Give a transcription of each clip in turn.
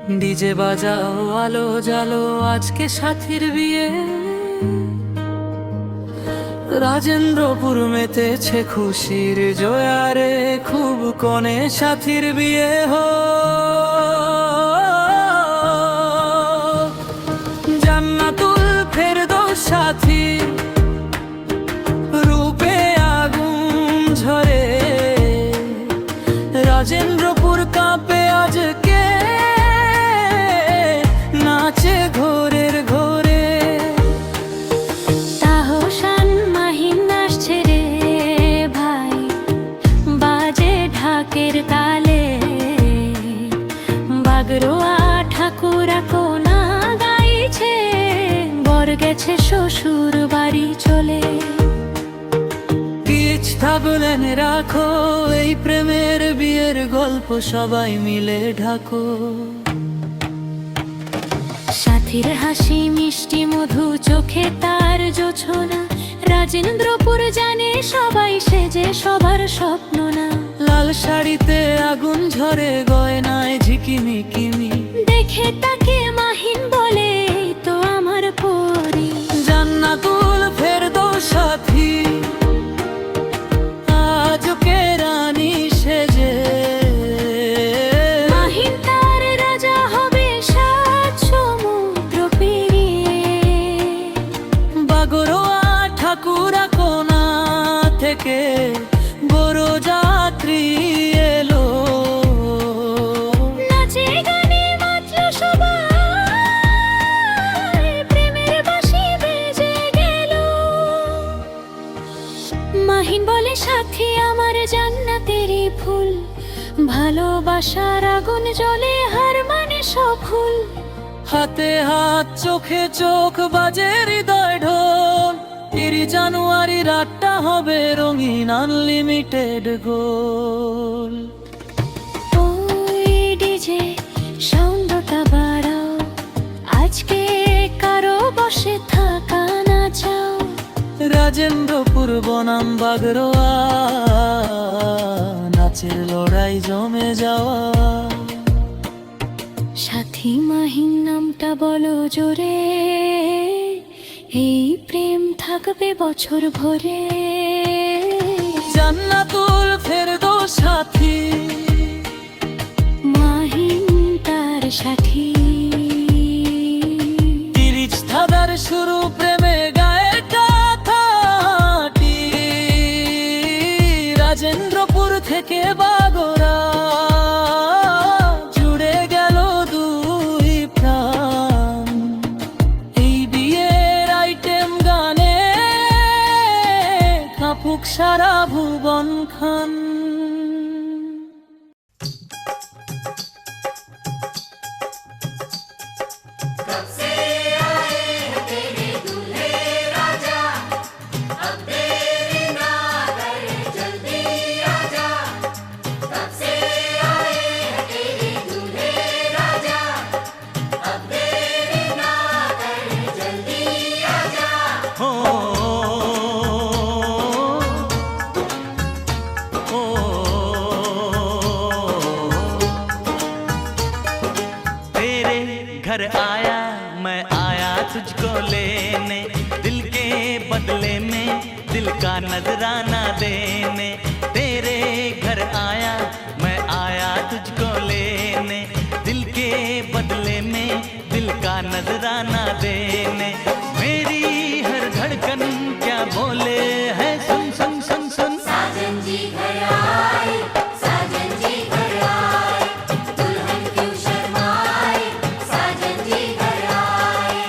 DJ বাজাও আলো জ্বালো আজকে সাথীর বিয়ে। রাজেন্দ্রপুর মেতেছে খুশির জয়ারে, খুব কনে সাথীর বিয়ে জান্নাতুল ফেরদৌস সাথী রূপে আগুন ঝরে। রাজেন্দ্রপুর কাঁপে আজকে নাচে ঘোরের ঘোরে। তাহসান মাহিন আসছে রে ভাই, বাজে ঢাকের তালে। বাগরোয়া ঠাকুরা কোনা গাইছে, বর গেছে শ্বশুর বাড়ি চলে। বলেন রাখো এই প্রেমের বিয়ের গল্প সবাই মিলে ঢাকো। সাথীর হাসি মিষ্টি মধু চোখে তার জোছনা। রাজেন্দ্রপুর জানে সবাই সেজে সবার স্বপ্ন না। লাল শাড়িতে আগুন ঝরে গয়নায় ঝিকিমিকিমি, দেখে তাকে মাহিন বলে এই তো আমার পরি। জান্নাতুল ফেরদৌস সাথী আজকে রানী সেজে। মাহিন তার রাজা হবে সাত সমুদ্র পেরিয়ে। বাগরোয়া ঠাকুরা কোনা থেকে বড় যাত্রী এলো। নাচে গানে মাতলো সবাই, প্রেমের বাঁশি বেজে গেল। মাহিন বলে সাথী আমার জান্নাতেরই ফুল, ভালোবাসার আগুন জ্বলে হার মানে সফল। হাতে হাত চোখে চোখ বাজে হৃদয় ঢোল। 30 জানুয়ারি রাতটা হবে রঙিন আনলিমিটেড গোল। ওই ডিজে সাউন্ডটা বাড়াও, আজকে কারো বসে থাকা না চাও। রাজেন্দ্রপুর বনাম বাগরোয়া নাচের লড়াই জমে যাওয়া। সাথী মাহিন নামটা বলো জোরে, এই প্রেম থাকবে বছর ভরে। জান্নাতুল ফেরদৌস সাথী মাহিন তার সাথী। 30 ধাঁধার শুরু প্রেমে গায়ে কাথাটি। রাজেন্দ্রপুর থেকে বাগরা জুড়ে গেল দুই প্রাণ। এই বিয়ের আইটেম গানে কাঁপুক সারা ভুবন খান। घर आया मैं आया तुझको लेने, दिल के बदले में दिल का नजराना देने। तेरे घर आया मैं आया तुझको लेने, दिल के बदले में दिल का नजराना देने। मेरी हर धड़कन क्या बोले है सुन सुन सुन सुन। साजन जी घर आए, साजन जी घर आए, दुल्हन क्यों शर्माए, साजन जी घर आए।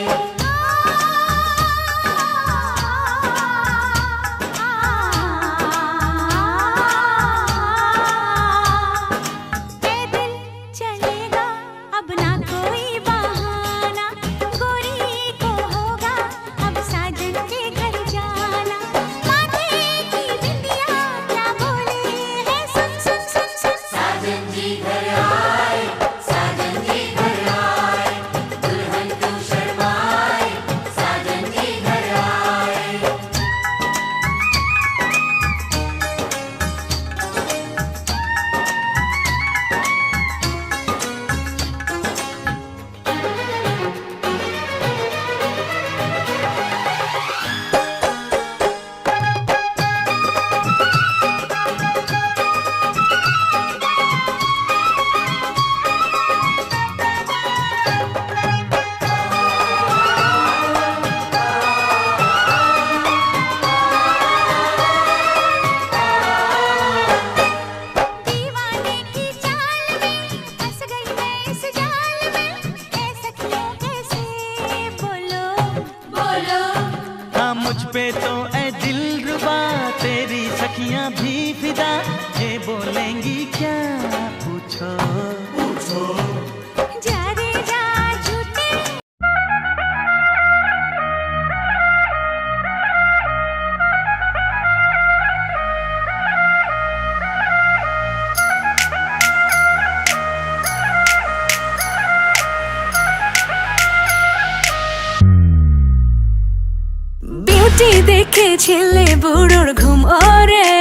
দেখে ছেলে বুড়োর ঘুম ওরে,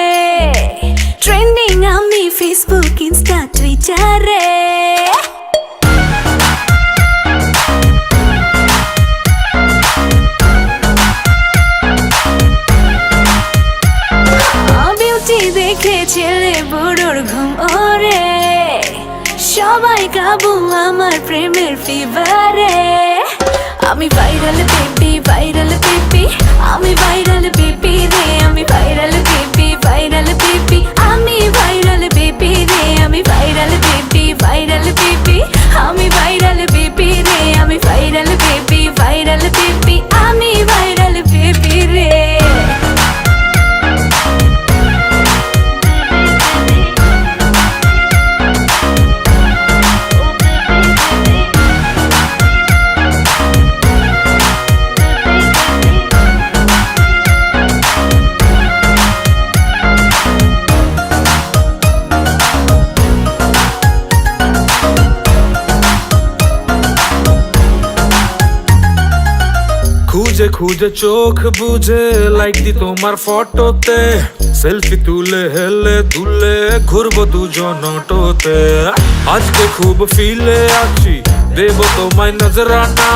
ট্রেন্ডিং আমি ফেসবুক ইনস্টা টুইটারে। বিউটি দেখে ছেলে বুড়োর ঘুম ওরে, সবাই কাবু আমার প্রেমের ফিভারে। আমি ভাইরাল বেবি, ভাইরাল বেবি, আমি ভাইরাল বেবি রে, আমি ভাইরাল বেবি, ভাইরাল বেবি, আমি ভাইরাল বেবি রে, আমি ভাইরাল বেবি, ভাইরাল বেবি, আমি ভাইরাল বেবি রে, আমি ভাইরাল বেবি, ভাইরাল বেবি, আমি ভাইরাল বেবি রে। খুঁজে খুঁজে চোখ বুঝে লাইক দি তোমার ফটোতে, সেলফি তুলে হেলে দুলে ঘুরবো দুজন অটোতে। আজকে খুব ফিলে আছি, দেব তোমায় নজরানা,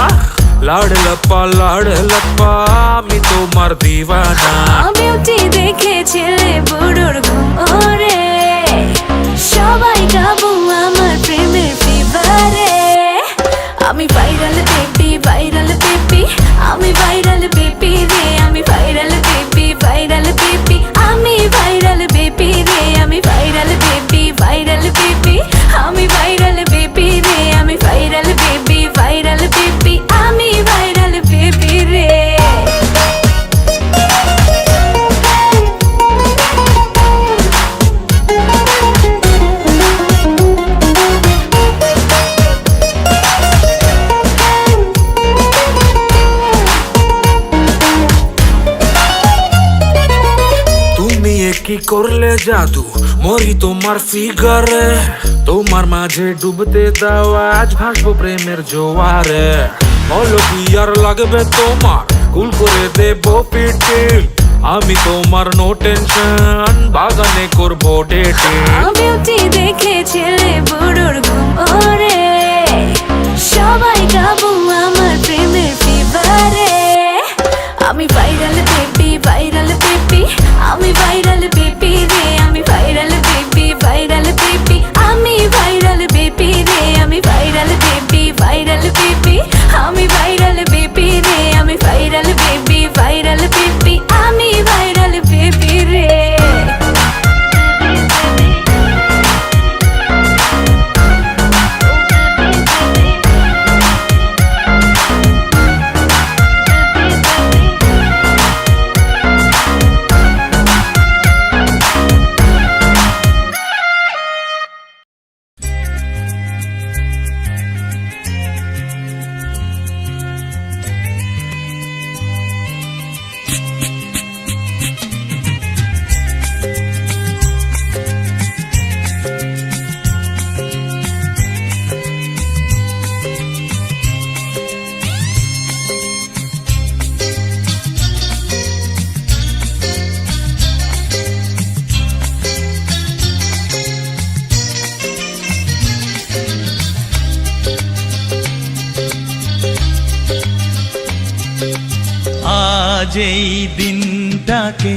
লাড় লাপ্পা আমি তোমার দিওয়ানা। বিউটি দেখে ছেলে বুড়োর ঘুম ওরে, সবাই কাবু আমার প্রেমের ফিভারে। আমি ভাইরাল বেবি, ভাইরাল বেবি, আমি ভাইরাল বেবি রে, আমি ভাইরাল বেবি, ভাইরাল বেবি, আমি ভাইরাল বেবি রে, আমি ভাইরাল বেবি, ভাইরাল বেবি, আমি ভাইরাল বেবি রে, আমি ভাইরাল বেবি, ভাইরাল বেবি, আমি ভাইরাল বেবি রে। কি করলে জাদু মরি তোমার ফিগারে, তোমার মাঝে ডুবতে দাও আজ ভাসবো প্রেমের জোয়ারে। বলো কি আর লাগবে তোমার, কুল করে দেবো পিটিল, আমি তোমার নো টেনশন, বাগানে করবো ডেটিং। বিউটি দেখে ছেলে বুড়োর ঘুম ওরে, সবাই কাবু আমার প্রেমের ফিভারে। আমি ভাইরাল বেবি, ভাইরাল বেবি, আমি ভাইরাল বেবি রে, আমি ভাইরাল বেবি, ভাইরাল বেবি, আমি ভাইরাল বেবি রে, আমি ভাইরাল বেবি, ভাইরাল বেবি, আমি ভাইরাল বেবি রে, আমি ভাইরাল বেবি, ভাইরাল বেবি, আমি ভাইরাল বেবি রে। আজ এই দিনটাকে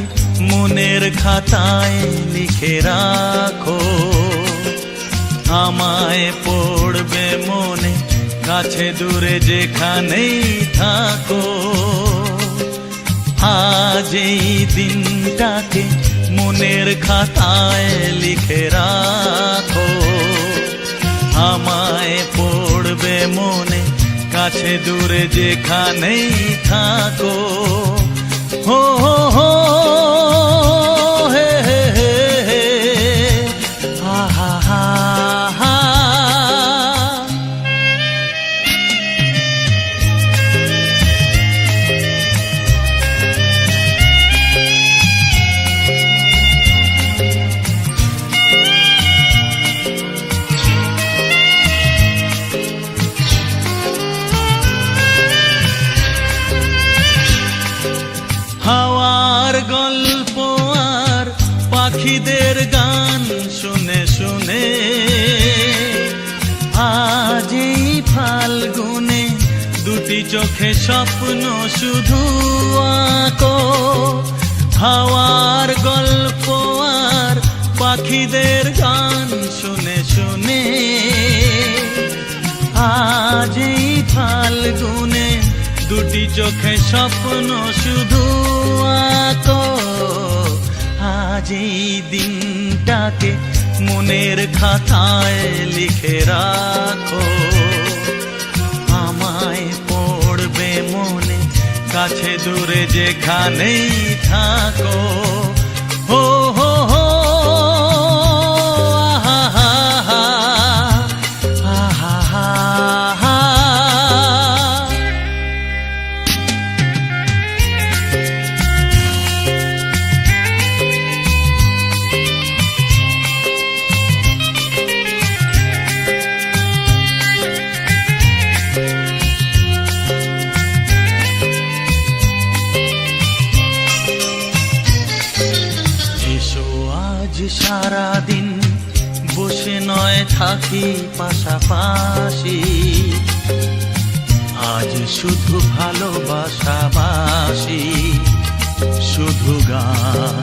মনের খাতায় লিখে রাখো, আমায় পড়বে মনে কাছে দূরে যেখানেই থাকো। আজ এই দিনটাকে মনের খাতায় লিখে রাখো, আমায় পড়বে মনে কাছে দূরে যেখানেই থাকো। হো হো হো হে হে হে হে, হা হা হা হা। হাওয়া চোখে স্বপ্ন শুধু আঁকো, হাওয়ার গল্প আর পাখিদের গান শুনে শুনে। আজ এই ফাল্গুনে দুটি চোখে স্বপ্ন শুধু আঁকো, আজ এই দিনটাকে মনের খাতায় লিখে রাখো। আমায় পড়বে মনে, কাছে দূরে যেখানেই থাকো। হো হো হো আহা হা হা, আহা হা হা। সারাদিন বসে নয় থাকি পাশাপাশি, আজ শুধু ভালোবাসাবাসি, শুধু গান।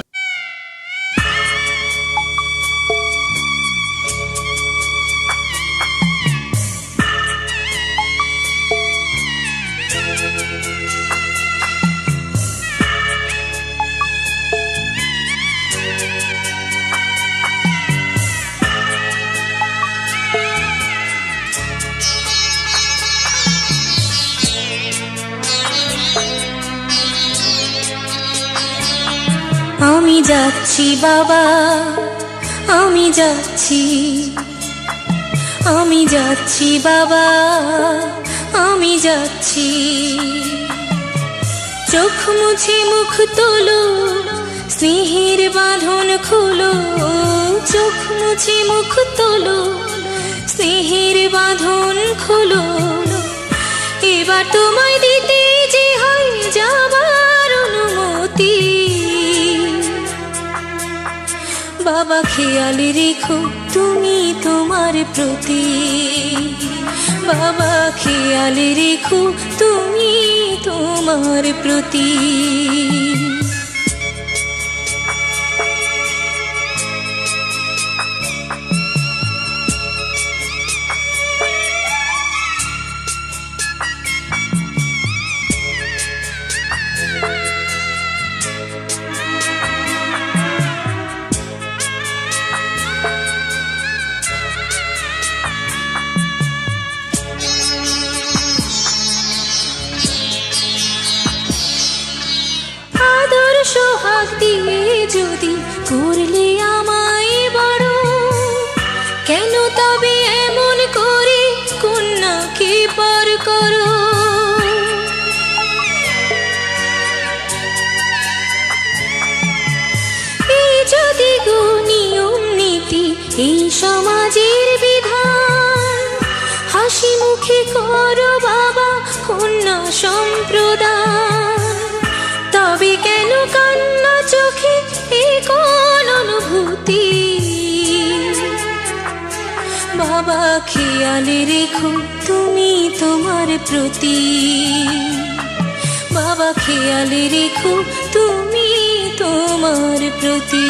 আমি যাচ্ছি বাবা, আমি যাচ্ছি, আমি যাচ্ছি বাবা, আমি যাচ্ছি। চোখ মুছে মুখ তোলো, স্নেহের বাঁধন খোলো। চোখ মুছে মুখ তোলো, স্নেহের বাঁধন খোলো। এবার তোমায় দিতে যে হয় যাবার অনুমতি। বাবা খেয়াল রেখো তুমি তোমার প্রতি, বাবা খেয়াল রেখো তুমি তোমার প্রতি। সোহাগ দিয়ে যদি করলে আমায় বড়, কেন তবে এমন করে কন্যাকে পর করো। এই যদি গো নিয়ম নীতি, এই সমাজের বিধান, হাসি মুখে করো বাবা কন্যা সম্প্রদান। তবে কেন কান্না চোখে এ কোন অনুভূতি? বাবা খেয়াল রেখো তুমি তোমার প্রতি, বাবা খেয়াল রেখো তুমি তোমার প্রতি।